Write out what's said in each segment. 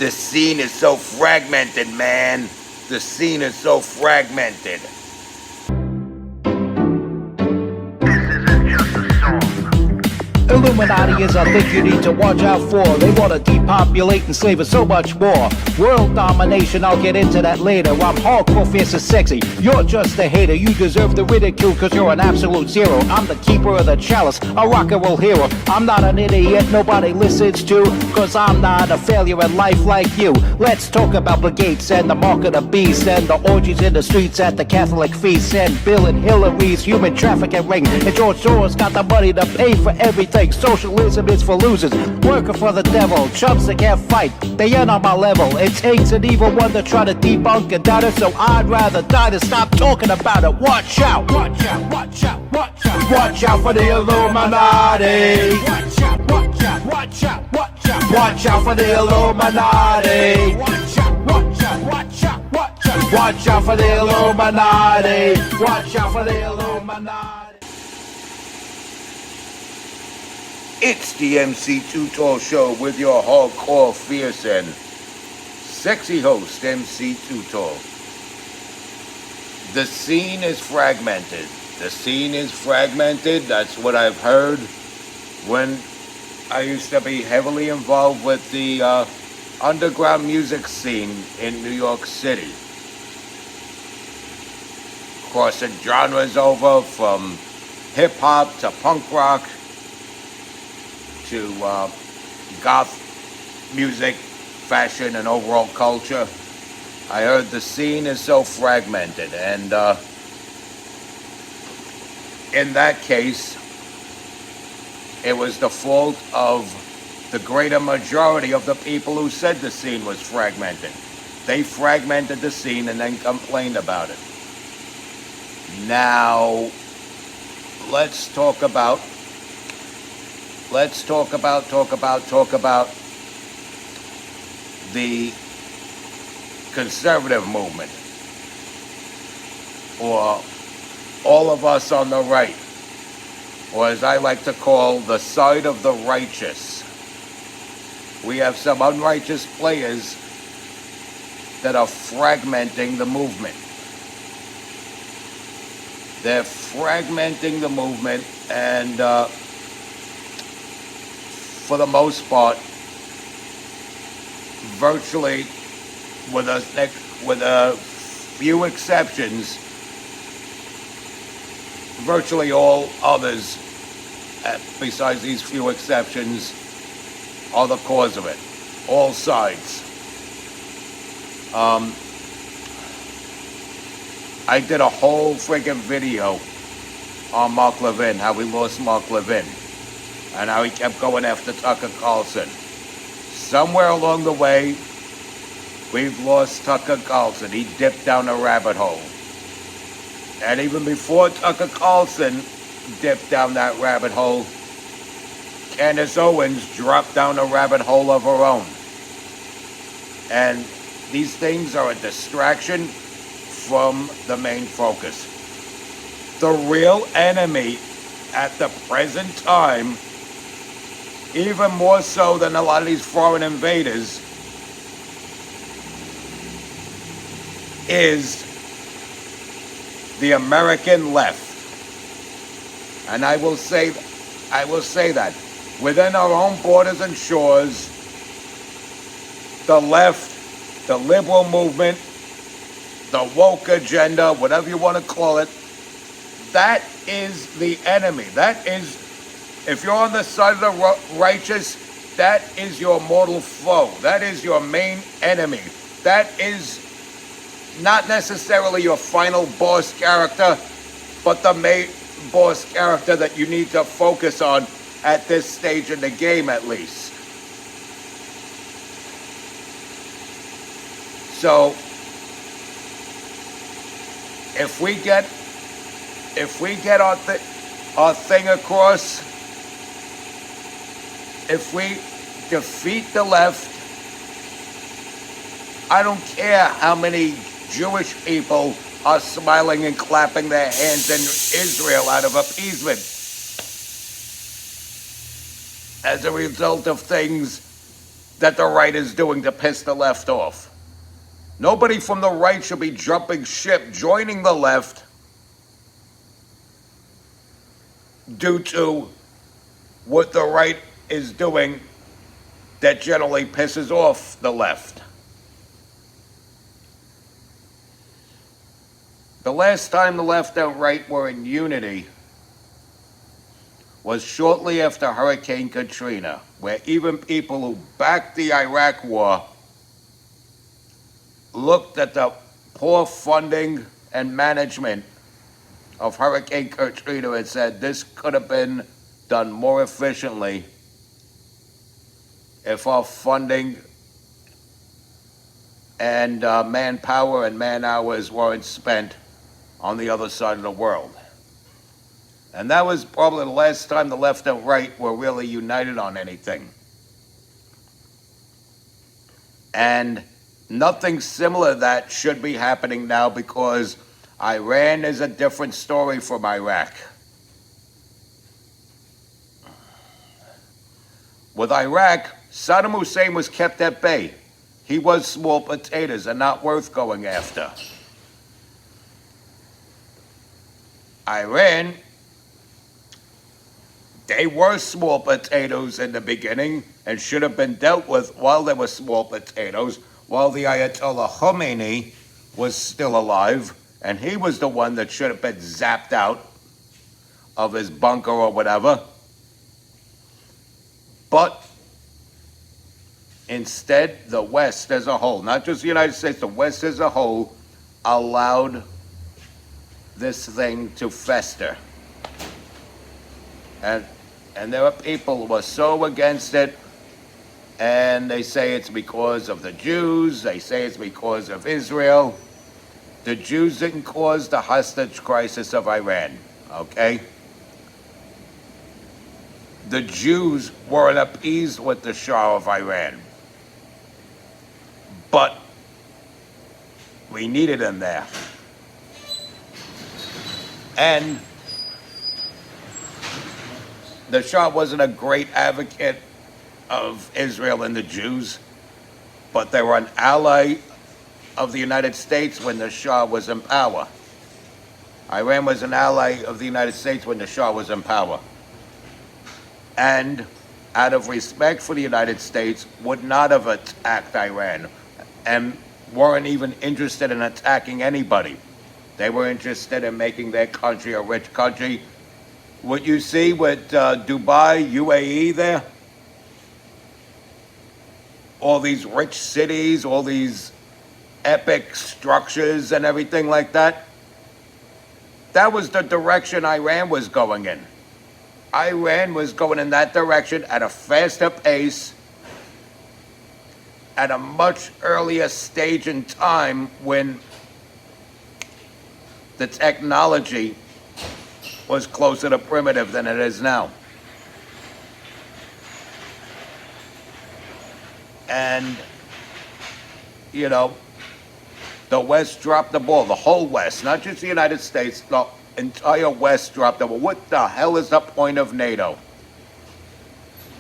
The scene is so fragmented, man. The scene is so fragmented. Illuminati is a thing you need to watch out for. They want to depopulate and slave us so much more. World domination, I'll get into that later. I'm hardcore, fierce and sexy. You're just a hater. You deserve the ridicule cause you're an absolute zero. I'm the keeper of the chalice, a rock and roll hero. I'm not an idiot nobody listens to, cause I'm not a failure in life like you. Let's talk about Bill Gates and the mark of the beast, and the orgies in the streets at the Catholic feasts, and Bill and Hillary's human trafficking ring, and George Soros got the money to pay for everything. Socialism is for losers, working for the devil. Chumps that can't fight, they ain't on my level. It takes an evil one to try to debunk and doubt it, so I'd rather die than stop talking about it. Watch out, watch out, watch out, watch out. Watch out for the Illuminati. Watch out, watch out, watch out, watch out. Watch out for the Illuminati. Watch out, watch out, watch out, watch out. Watch out for the Illuminati. Watch out for the Illuminati. It's the MC Too Tall Show with your hardcore, fierce, and sexy host, MC Too Tall. The scene is fragmented. The scene is fragmented. That's what I've heard when I used to be heavily involved with the underground music scene in New York City. Crossing genres over from hip-hop to punk rock to goth music, fashion, and overall culture. I heard the scene is so fragmented, and in that case, it was the fault of the greater majority of the people who said the scene was fragmented. They fragmented the scene and then complained about it. Now, let's talk about the conservative movement, or all of us on the right, or as I like to call, the side of the righteous. We have some unrighteous players that are fragmenting the movement. They're fragmenting the movement, and for the most part, virtually, with a few exceptions, virtually all others, besides these few exceptions, are the cause of it. All sides. I did a whole friggin' video on Mark Levin, how we lost Mark Levin, and how he kept going after Tucker Carlson. Somewhere along the way, we've lost Tucker Carlson. He dipped down a rabbit hole. And even before Tucker Carlson dipped down that rabbit hole, Candace Owens dropped down a rabbit hole of her own. And these things are a distraction from the main focus. The real enemy at the present time, even more so than a lot of these foreign invaders, is the American left. And I will say that within our own borders and shores, the left, the liberal movement, the woke agenda, whatever you want to call it, that is the enemy. That is, if you're on the side of the righteous, that is your mortal foe. That is your main enemy. That is not necessarily your final boss character, but the main boss character that you need to focus on at this stage in the game, at least. So, if we get our thing across, if we defeat the left, I don't care how many Jewish people are smiling and clapping their hands in Israel out of appeasement as a result of things that the right is doing to piss the left off. Nobody from the right should be jumping ship, joining the left due to what the right is doing that generally pisses off the left. The last time the left and right were in unity was shortly after Hurricane Katrina, where even people who backed the Iraq war looked at the poor funding and management of Hurricane Katrina and said this could have been done more efficiently if our funding and manpower and man hours weren't spent on the other side of the world. And that was probably the last time the left and right were really united on anything. And nothing similar to that should be happening now, because Iran is a different story from Iraq. With Iraq, Saddam Hussein was kept at bay. He was small potatoes and not worth going after. Iran, they were small potatoes in the beginning and should have been dealt with while they were small potatoes, while the Ayatollah Khomeini was still alive, and he was the one that should have been zapped out of his bunker or whatever. But instead, the West as a whole, not just the United States, the West as a whole, allowed this thing to fester. And there are people who are so against it, and they say it's because of the Jews, they say it's because of Israel. The Jews didn't cause the hostage crisis of Iran, okay? The Jews weren't appeased with the Shah of Iran. But we needed him there. And the Shah wasn't a great advocate of Israel and the Jews, but they were an ally of the United States when the Shah was in power. Iran was an ally of the United States when the Shah was in power. And out of respect for the United States, would not have attacked Iran and weren't even interested in attacking anybody. They were interested in making their country a rich country. What you see with Dubai, UAE there, all these rich cities, all these epic structures and everything like that, that was the direction Iran was going in. Iran was going in that direction at a faster pace, at a much earlier stage in time when the technology was closer to primitive than it is now. And, you know, the West dropped the ball, the whole West, not just the United States, the entire West dropped the ball. What the hell is the point of NATO?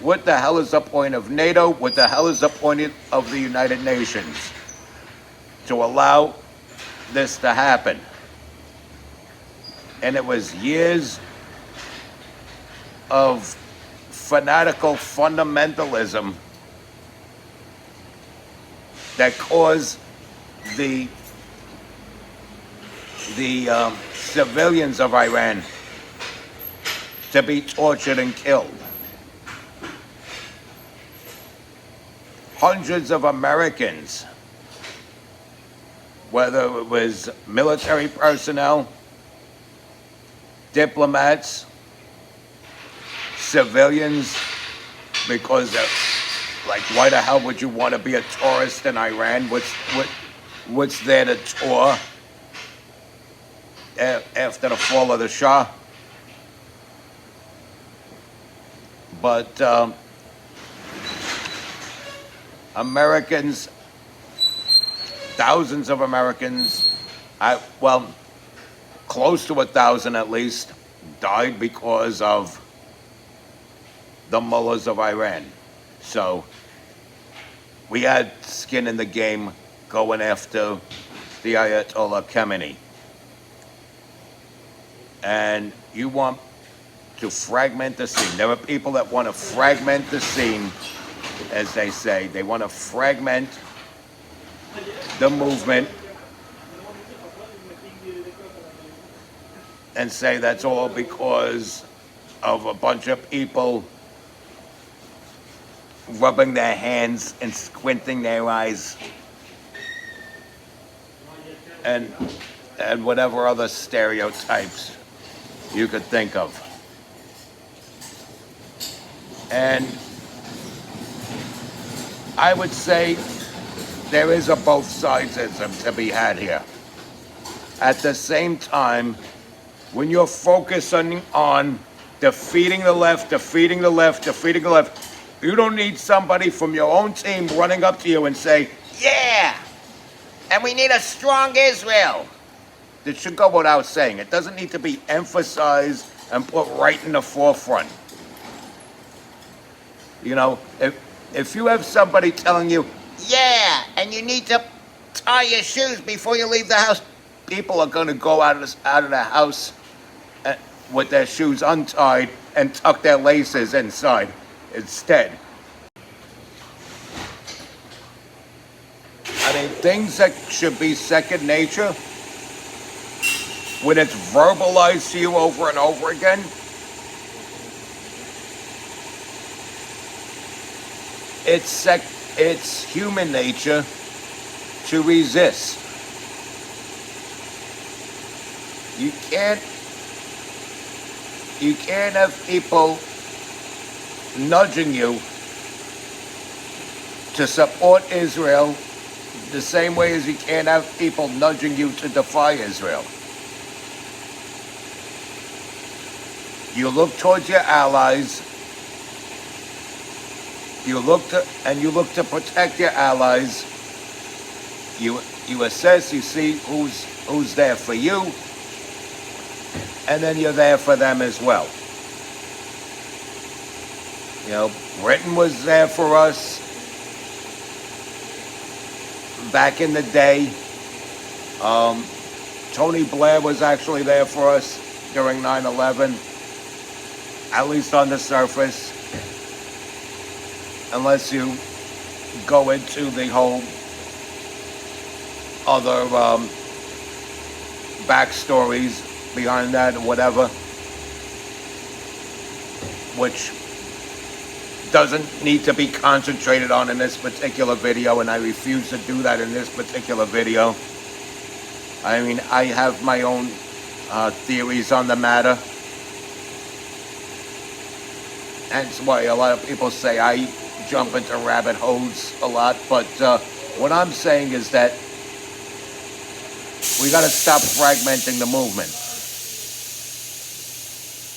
What the hell is the point of NATO? What the hell is the point of the United Nations? To allow this to happen. And it was years of fanatical fundamentalism that caused the civilians of Iran to be tortured and killed. Hundreds of Americans, whether it was military personnel, diplomats, civilians, because like, why the hell would you want to be a tourist in Iran? What's there to tour after the fall of the Shah? But Americans, thousands of Americans, close to 1,000 at least, died because of the mullahs of Iran. So we had skin in the game going after the Ayatollah Khamenei. And you want to fragment the scene. There are people that want to fragment the scene, as they say. They want to fragment the movement and say that's all because of a bunch of people rubbing their hands and squinting their eyes and whatever other stereotypes you could think of. And I would say there is a both sidesism to be had here. At the same time, when you're focusing on defeating the left, you don't need somebody from your own team running up to you and say, yeah, and we need a strong Israel. It should go without saying. It doesn't need to be emphasized and put right in the forefront. You know, if you have somebody telling you, yeah, and you need to tie your shoes before you leave the house, people are going to go out of the house with their shoes untied and tuck their laces inside instead. I mean, things that should be second nature, when it's verbalized to you over and over again, it's human nature to resist. You can't have people nudging you to support Israel the same way as you can't have people nudging you to defy Israel. You look towards your allies. You look to protect your allies. You assess, you see who's there for you, and then you're there for them as well. You know, Britain was there for us back in the day. Tony Blair was actually there for us during 9/11, at least on the surface. Unless you go into the whole other backstories behind that or whatever, which doesn't need to be concentrated on in this particular video, and I refuse to do that in this particular video. I mean, I have my own theories on the matter. That's why a lot of people say I jump into rabbit holes a lot, but what I'm saying is that we got to stop fragmenting the movement.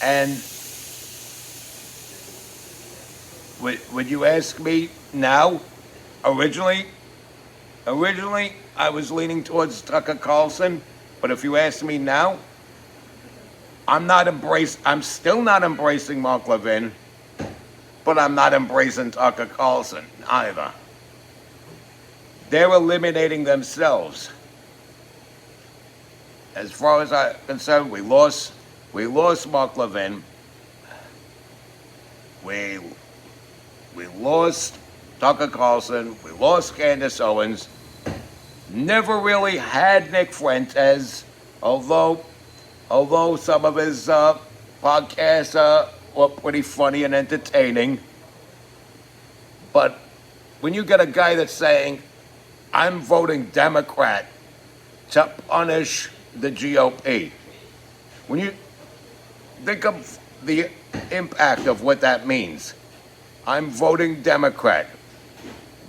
And would you ask me now? Originally, I was leaning towards Tucker Carlson, but if you ask me now, I'm still not embracing Mark Levin, but I'm not embracing Tucker Carlson either. They're eliminating themselves. As far as I'm concerned, we lost Mark Levin. We lost Tucker Carlson. We lost Candace Owens. Never really had Nick Fuentes, although some of his podcasts were pretty funny and entertaining. But when you get a guy that's saying, I'm voting Democrat to punish the GOP, when you think of the impact of what that means, I'm voting Democrat.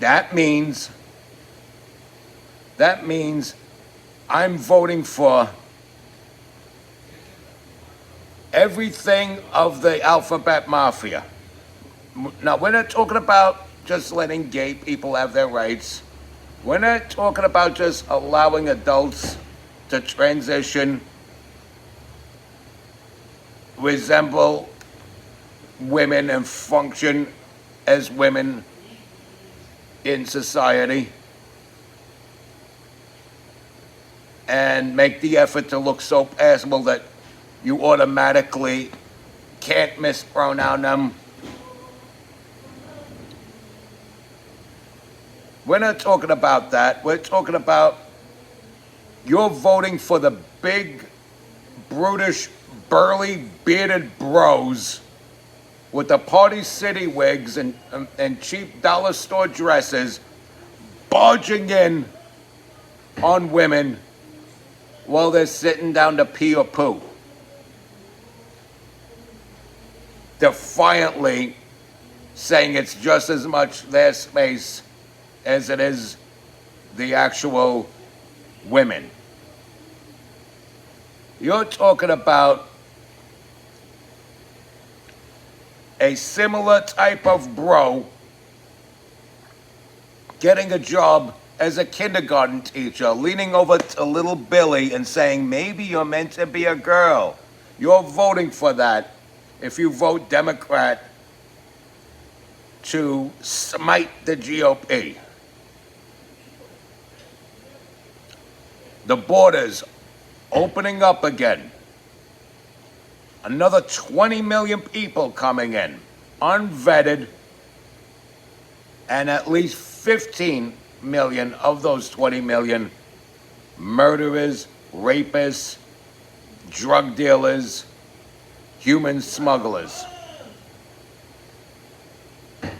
That means I'm voting for everything of the alphabet mafia. Now, we're not talking about just letting gay people have their rights. We're not talking about just allowing adults to transition, resemble women and function as women in society and make the effort to look so passable that you automatically can't mispronounce them. We're not talking about that. We're talking about you're voting for the big, brutish, burly, bearded bros with the Party City wigs and cheap dollar store dresses barging in on women while they're sitting down to pee or poo. Defiantly saying it's just as much their space as it is the actual women. You're talking about a similar type of bro getting a job as a kindergarten teacher, leaning over to little Billy and saying, maybe you're meant to be a girl. You're voting for that if you vote Democrat to smite the GOP. The borders opening up again. Another 20 million people coming in, unvetted, and at least 15 million of those 20 million murderers, rapists, drug dealers, human smugglers.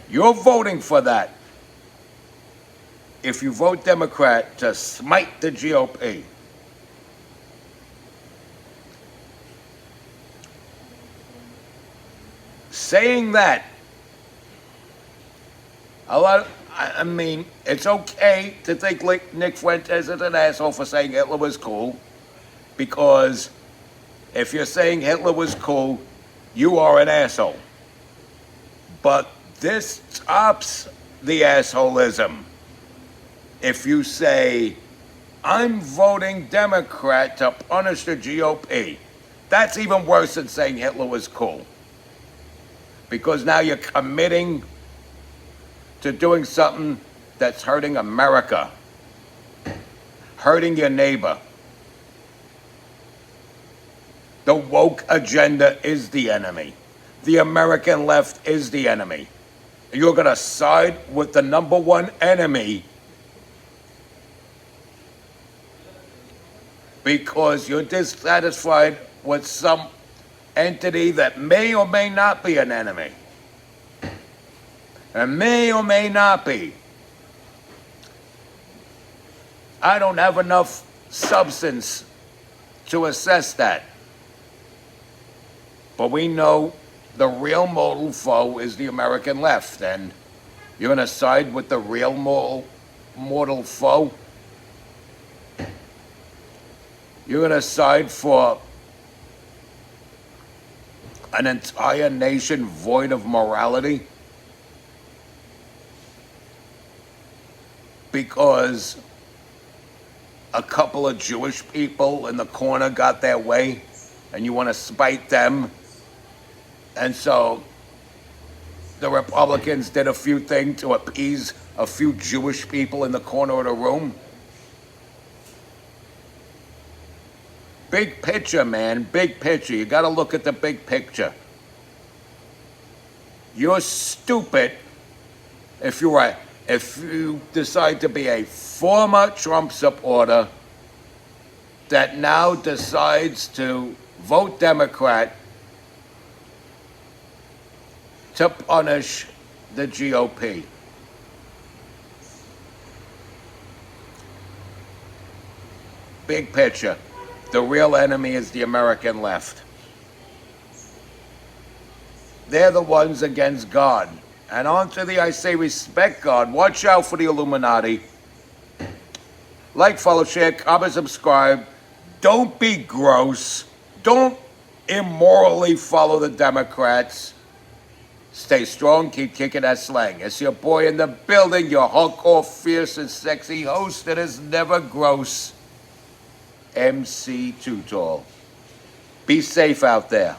You're voting for that if you vote Democrat to smite the GOP. Saying that, I mean, it's okay to think like Nick Fuentes is an asshole for saying Hitler was cool, because if you're saying Hitler was cool, you are an asshole. But this tops the assholism. If you say, I'm voting Democrat to punish the GOP, that's even worse than saying Hitler was cool. Because now you're committing to doing something that's hurting America, hurting your neighbor. The woke agenda is the enemy. The American left is the enemy. You're going to side with the number one enemy because you're dissatisfied with some entity that may or may not be an enemy. And may or may not be. I don't have enough substance to assess that. But we know the real mortal foe is the American left, and you're going to side with the real mortal foe? You're going to side for an entire nation void of morality? Because a couple of Jewish people in the corner got their way and you want to spite them? And so the Republicans did a few things to appease a few Jewish people in the corner of the room? Big picture, man, big picture. You got to look at the big picture. You're stupid if you decide to be a former Trump supporter that now decides to vote Democrat to punish the GOP. Big picture. The real enemy is the American left. They're the ones against God. And on to the I say respect God. Watch out for the Illuminati. Like, follow, share, comment, subscribe. Don't be gross. Don't immorally follow the Democrats. Stay strong, keep kicking that slang. It's your boy in the building, your hardcore, fierce, and sexy host that is never gross, MC Too Tall. Be safe out there.